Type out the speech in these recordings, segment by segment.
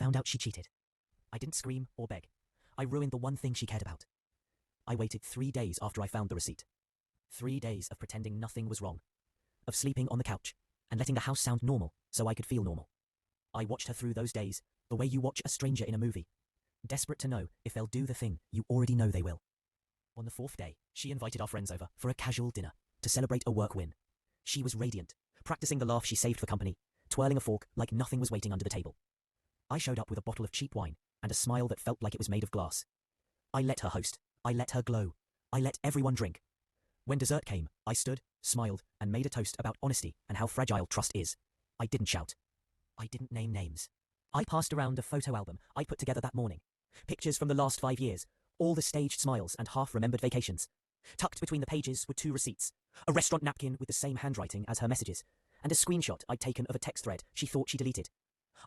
found out she cheated. I didn't scream or beg. I ruined the one thing she cared about. I waited 3 days after I found the receipt. 3 days of pretending nothing was wrong. Of sleeping on the couch and letting the house sound normal so I could feel normal. I watched her through those days, the way you watch a stranger in a movie. Desperate to know if they'll do the thing you already know they will. On the 4th day, she invited our friends over for a casual dinner to celebrate a work win. She was radiant, practicing the laugh she saved for company, twirling a fork like nothing was waiting under the table. I showed up with a bottle of cheap wine and a smile that felt like it was made of glass. I let her host. I let her glow. I let everyone drink. When dessert came, I stood, smiled, and made a toast about honesty and how fragile trust is. I didn't shout. I didn't name names. I passed around a photo album I put together that morning. Pictures from the last 5 years, all the staged smiles and half-remembered vacations. Tucked between the pages were 2 receipts, a restaurant napkin with the same handwriting as her messages, and a screenshot I'd taken of a text thread she thought she deleted.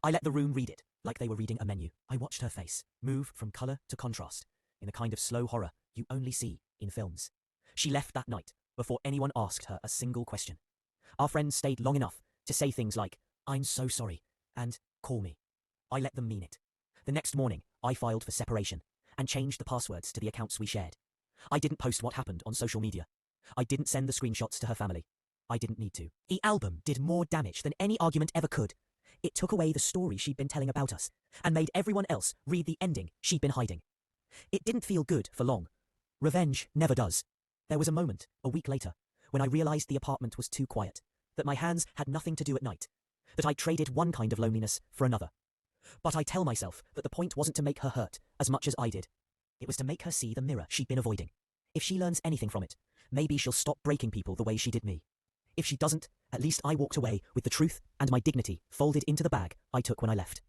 I let the room read it, like they were reading a menu. I watched her face move from colour to contrast, in the kind of slow horror you only see in films. She left that night, before anyone asked her a single question. Our friends stayed long enough to say things like, "I'm so sorry," and "call me." I let them mean it. The next morning, I filed for separation, and changed the passwords to the accounts we shared. I didn't post what happened on social media. I didn't send the screenshots to her family. I didn't need to. The album did more damage than any argument ever could. It took away the story she'd been telling about us, and made everyone else read the ending she'd been hiding. It didn't feel good for long. Revenge never does. There was a moment, a week later, when I realized the apartment was too quiet, that my hands had nothing to do at night, that I traded one kind of loneliness for another. But I tell myself that the point wasn't to make her hurt as much as I did. It was to make her see the mirror she'd been avoiding. If she learns anything from it, maybe she'll stop breaking people the way she did me. If she doesn't, at least I walked away with the truth and my dignity folded into the bag I took when I left.